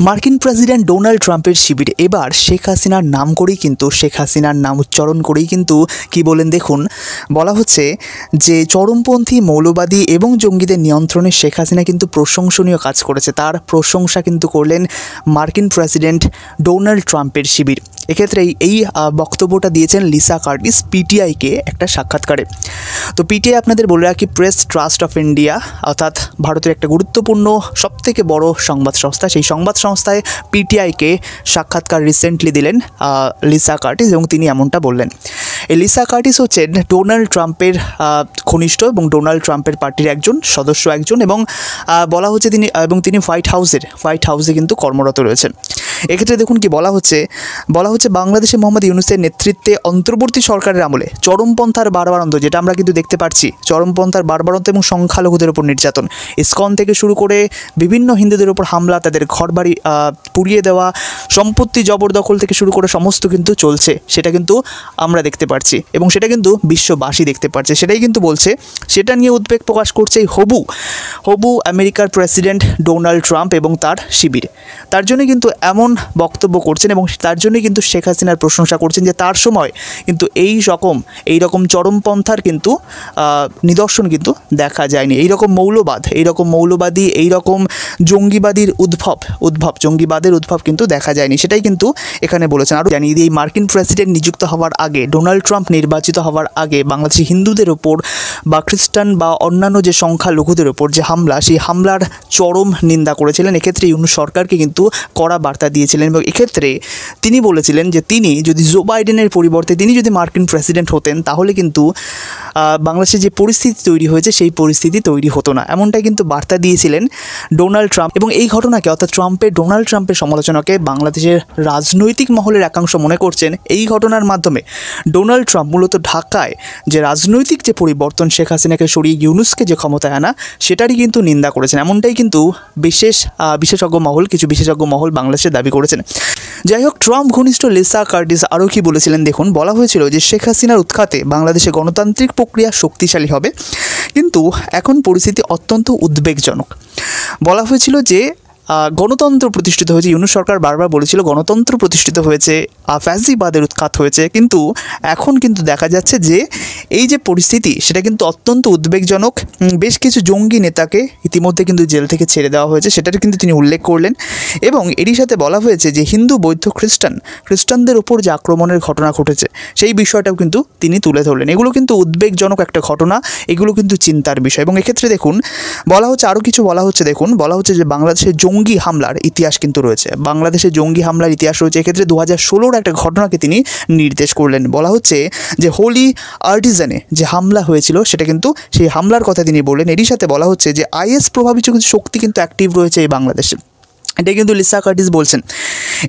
মার্কিন president Donald ট্রাম্পের শিবির এবার শেখ হাসিনার নাম করেই কিন্তু শেখ হাসিনার নাম উচ্চারণ করেই কিন্তু কি বলেন দেখুন, বলা হচ্ছে যে চরমপন্থী মৌলবাদী এবং জঙ্গিদের নিয়ন্ত্রণে শেখ হাসিনা কিন্তু প্রশংসনীয় কাজ করেছে। তার প্রশংসা কিন্তু করলেন মার্কিন প্রেসিডেন্ট ডোনাল্ড ট্রাম্পের শিবির। এক্ষেত্রে এই বক্তব্যটা দিয়েছেন লিসা কার্টিস পিটিআইকে একটা সাক্ষাৎকারে। তো পিটিআই আপনাদের বলে রাখি প্রেস ট্রাস্ট অফ ইন্ডিয়া, অর্থাৎ ভারতের একটা গুরুত্বপূর্ণ সবথেকে বড় সংবাদ সংস্থা। সেই সংবাদ সংস্থায় পিটিআইকে সাক্ষাৎকার রিসেন্টলি দিলেন লিসা কার্টিস এবং তিনি এমনটা বললেন। এই লিসা কার্টিস হচ্ছেন ডোনাল্ড ট্রাম্পের ঘনিষ্ঠ এবং ডোনাল্ড ট্রাম্পের পার্টির একজন সদস্য এবং বলা হচ্ছে তিনি হোয়াইট হাউসে কিন্তু কর্মরত রয়েছেন। এক্ষেত্রে দেখুন কি বলা হচ্ছে বাংলাদেশে মোহাম্মদ ইউনূসের নেতৃত্বে অন্তর্বর্তী সরকারের আমলে চরমপন্থার বারবারন্ত, যেটা আমরা কিন্তু দেখতে পাচ্ছি, চরমপন্থার বারবারন্ত এবং সংখ্যালঘুদের উপর নির্যাতন, ইসকন থেকে শুরু করে বিভিন্ন হিন্দুদের উপর হামলা, তাদের ঘরবাড়ি পুড়িয়ে দেওয়া, সম্পত্তি জবরদখল থেকে শুরু করে সমস্ত কিন্তু চলছে, সেটা কিন্তু আমরা দেখতে পাচ্ছি এবং সেটা কিন্তু বিশ্ববাসী দেখতে পাচ্ছে। সেটাই কিন্তু বলছে, সেটা নিয়ে উদ্বেগ প্রকাশ করছে হবু আমেরিকার প্রেসিডেন্ট ডোনাল্ড ট্রাম্প এবং তার শিবির। তার জন্য কিন্তু এমন বক্তব্য করছেন এবং তার জন্যই কিন্তু শেখ হাসিনার প্রশংসা করছেন যে তার সময় কিন্তু এই রকম চরমপন্থার কিন্তু নিদর্শন কিন্তু দেখা যায়নি। এই রকম মৌলবাদী এই রকম জঙ্গিবাদের উদ্ভব কিন্তু দেখা যায়নি, সেটাই কিন্তু এখানে বলেছেন। আরও জানিয়ে দিয়ে মার্কিন প্রেসিডেন্ট নিযুক্ত হওয়ার আগে, ডোনাল্ড ট্রাম্প নির্বাচিত হওয়ার আগে বাংলাদেশি হিন্দুদের ওপর বা খ্রিস্টান বা অন্যান্য যে সংখ্যালঘুদের ওপর যে হামলা, সেই হামলার চরম নিন্দা করেছিলেন। এক্ষেত্রে ইউনূস সরকারকে কিন্তু কড়া বার্তা দিয়েছিলেন এবং এক্ষেত্রে তিনি বলেছিলেন যে তিনি যদি জো বাইডেনের পরিবর্তে তিনি যদি মার্কিন প্রেসিডেন্ট হতেন তাহলে কিন্তু বাংলাদেশে যে পরিস্থিতি তৈরি হয়েছে সেই পরিস্থিতি তৈরি হতো না, এমনটাই কিন্তু বার্তা দিয়েছিলেন ডোনাল্ড ট্রাম্প। এবং এই ঘটনাকে, অর্থাৎ ডোনাল্ড ট্রাম্পের সমালোচনাকে বাংলাদেশের রাজনৈতিক মহলের একাংশ মনে করছেন এই ঘটনার মাধ্যমে ডোনাল্ড ট্রাম্প মূলত ঢাকায় যে রাজনৈতিক যে পরিবর্তন, শেখ হাসিনাকে সরিয়ে ইউনূসকে যে ক্ষমতায় আনা, সেটারই কিন্তু নিন্দা করেছেন, এমনটাই কিন্তু কিছু বিশেষজ্ঞ মহল বাংলাদেশে দাবি করেছেন। যাই হোক, ট্রাম্প ঘনিষ্ঠ লিসা কার্টিস আরও কি বলেছিলেন দেখুন, বলা হয়েছিল যে শেখ হাসিনার উৎখাতে বাংলাদেশে গণতান্ত্রিক প্রক্রিয়া শক্তিশালী হবে, কিন্তু এখন পরিস্থিতি অত্যন্ত উদ্বেগজনক। বলা হয়েছিল যে গণতন্ত্র প্রতিষ্ঠিত হয়েছে, ইউনূস সরকার বারবার বলেছিল গণতন্ত্র প্রতিষ্ঠিত হয়েছে, ফ্যাসিবাদের উৎখাত হয়েছে, কিন্তু এখন কিন্তু দেখা যাচ্ছে যে এই যে পরিস্থিতি সেটা কিন্তু অত্যন্ত উদ্বেগজনক। বেশ কিছু জঙ্গি নেতাকে ইতিমধ্যে কিন্তু জেল থেকে ছেড়ে দেওয়া হয়েছে, সেটার কিন্তু তিনি উল্লেখ করলেন এবং এরই সাথে বলা হয়েছে যে হিন্দু বৌদ্ধ খ্রিস্টানদের উপর যে আক্রমণের ঘটনা ঘটেছে সেই বিষয়টাও কিন্তু তিনি তুলে ধরলেন। এগুলো কিন্তু উদ্বেগজনক একটা ঘটনা, এগুলো কিন্তু চিন্তার বিষয়। এবং এক্ষেত্রে দেখুন বলা হচ্ছে যে বাংলাদেশের জঙ্গি হামলার ইতিহাস কিন্তু রয়েছে, এক্ষেত্রে 2016 একটা ঘটনাকে তিনি নির্দেশ করলেন। বলা হচ্ছে যে হোলি আর্টিজানে যে হামলা হয়েছিল সেটা কিন্তু সেই হামলার কথা তিনি বললেন। এরই সাথে বলা হচ্ছে যে আইএস প্রভাবিত কিছু শক্তি কিন্তু অ্যাক্টিভ রয়েছে এই বাংলাদেশে, এটা কিন্তু লিসা কার্টিস বলছেন।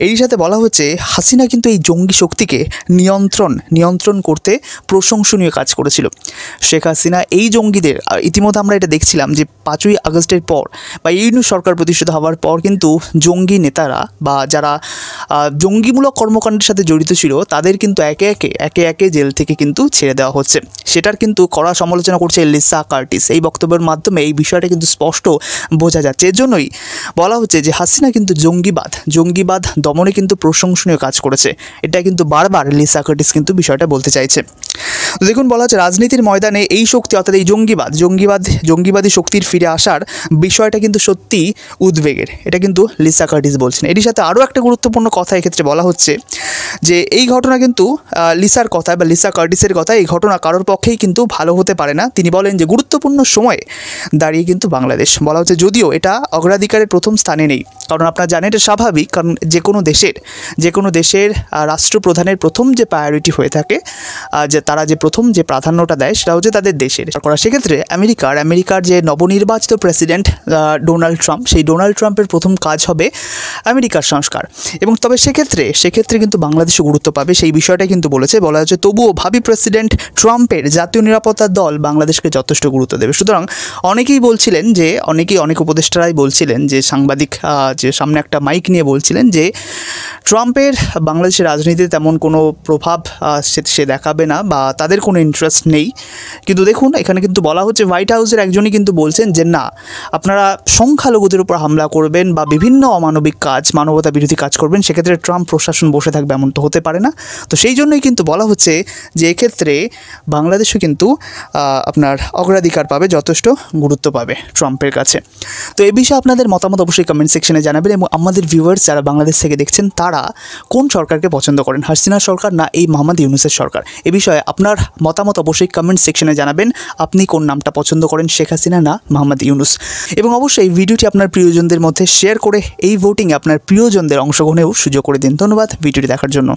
এরই সাথে বলা হচ্ছে হাসিনা কিন্তু এই জঙ্গি শক্তিকে নিয়ন্ত্রণ করতে প্রশংসনীয় কাজ করেছিল। শেখ হাসিনা এই জঙ্গিদের, ইতিমধ্যে আমরা এটা দেখছিলাম যে 5ই আগস্টের পর বা ইউনূস সরকার প্রতিষ্ঠিত হওয়ার পর কিন্তু জঙ্গি নেতারা বা যারা জঙ্গিমূলক কর্মকাণ্ডের সাথে জড়িত ছিল তাদের কিন্তু একে একে জেল থেকে কিন্তু ছেড়ে দেওয়া হচ্ছে, সেটার কিন্তু কড়া সমালোচনা করছে লিসা কার্টিস। এই বক্তব্যের মাধ্যমে এই বিষয়টা কিন্তু স্পষ্ট বোঝা যাচ্ছে। এর জন্যই বলা হচ্ছে যে হাসিনা কিন্তু জঙ্গিবাদ দমনে কিন্তু প্রশংসনীয় কাজ করেছে, এটা কিন্তু বারবার লিসা কার্টিস কিন্তু বিষয়টা বলতে চাইছে। তো দেখুন বলা হচ্ছে রাজনীতির ময়দানে এই শক্তি, অর্থাৎ এই জঙ্গিবাদী শক্তির ফিরে আসার বিষয়টা কিন্তু সত্যি উদ্বেগের, এটা কিন্তু লিসা কার্টিস বলছেন। এর সাথে আরও একটা গুরুত্বপূর্ণ কথা এক্ষেত্রে বলা হচ্ছে যে এই ঘটনা কিন্তু লিসা কার্টিসের কথা, এই ঘটনা কারোর পক্ষেই কিন্তু ভালো হতে পারে না। তিনি বলেন যে গুরুত্বপূর্ণ সময়ে দাঁড়িয়ে কিন্তু বাংলাদেশ, বলা হচ্ছে যদিও এটা অগ্রাধিকারের প্রথম স্থানে নেই, কারণ আপনারা জানেন এটা স্বাভাবিক, কারণ যে কোনো দেশের রাষ্ট্রপ্রধানের প্রথম যে প্রায়োরিটি হয়ে থাকে, যে তারা যে প্রথম যে প্রাধান্যটা দেয় সেটা হচ্ছে তাদের দেশের করা। সেক্ষেত্রে আমেরিকার যে নবনির্বাচিত প্রেসিডেন্ট ডোনাল্ড ট্রাম্প, সেই ডোনাল্ড ট্রাম্পের প্রথম কাজ হবে আমেরিকার সংস্কার, এবং তবে সেক্ষেত্রে কিন্তু বাংলাদেশও গুরুত্ব পাবে, সেই বিষয়টা কিন্তু বলা হচ্ছে। তবুও ভাবি প্রেসিডেন্ট ট্রাম্পের জাতীয় নিরাপত্তার দল বাংলাদেশকে যথেষ্ট গুরুত্ব দেবে। সুতরাং অনেক উপদেষ্টারাই বলছিলেন যে সাংবাদিক যে সামনে একটা মাইক নিয়ে বলছিলেন যে ট্রাম্পের বাংলাদেশের রাজনীতিতে তেমন কোনো প্রভাব সে দেখাবে না বা তাদের কোনো ইন্টারেস্ট নেই। কিন্তু দেখুন এখানে কিন্তু বলা হচ্ছে, হোয়াইট হাউসের একজনই কিন্তু বলছেন যে না, আপনারা সংখ্যালঘুদের উপর হামলা করবেন বা বিভিন্ন অমানবিক কাজ, মানবতা বিরোধী কাজ করবেন, সেক্ষেত্রে ট্রাম্প প্রশাসন বসে থাকবে এমন তো হতে পারে না। তো সেই জন্যই কিন্তু বলা হচ্ছে যে এক্ষেত্রে বাংলাদেশও কিন্তু আপনার অগ্রাধিকার পাবে, যথেষ্ট গুরুত্ব পাবে ট্রাম্পের কাছে। তো এই বিষয়ে আপনাদের মতামত অবশ্যই কমেন্ট সেকশনে জানাবেন, এবং আমাদের ভিউয়ার্স যারা বাংলাদেশ থেকে দেখছেন তারা কোন সরকারকে পছন্দ করেন, হাসিনা সরকার না এই মোহাম্মদ ইউনূসের সরকার? এ বিষয়ে আপনার মতামত অবশ্যই কমেন্ট সেকশনে জানাবেন। আপনি কোন নামটা পছন্দ করেন, শেখ হাসিনা না মোহাম্মদ ইউনূস? এবং অবশ্যই এই ভিডিওটি আপনার প্রিয়জনদের মধ্যে শেয়ার করে এই ভোটিংয়ে আপনার প্রিয়জনদের অংশগ্রহণেও সুযোগ করে দিন। ধন্যবাদ ভিডিওটি দেখার জন্য।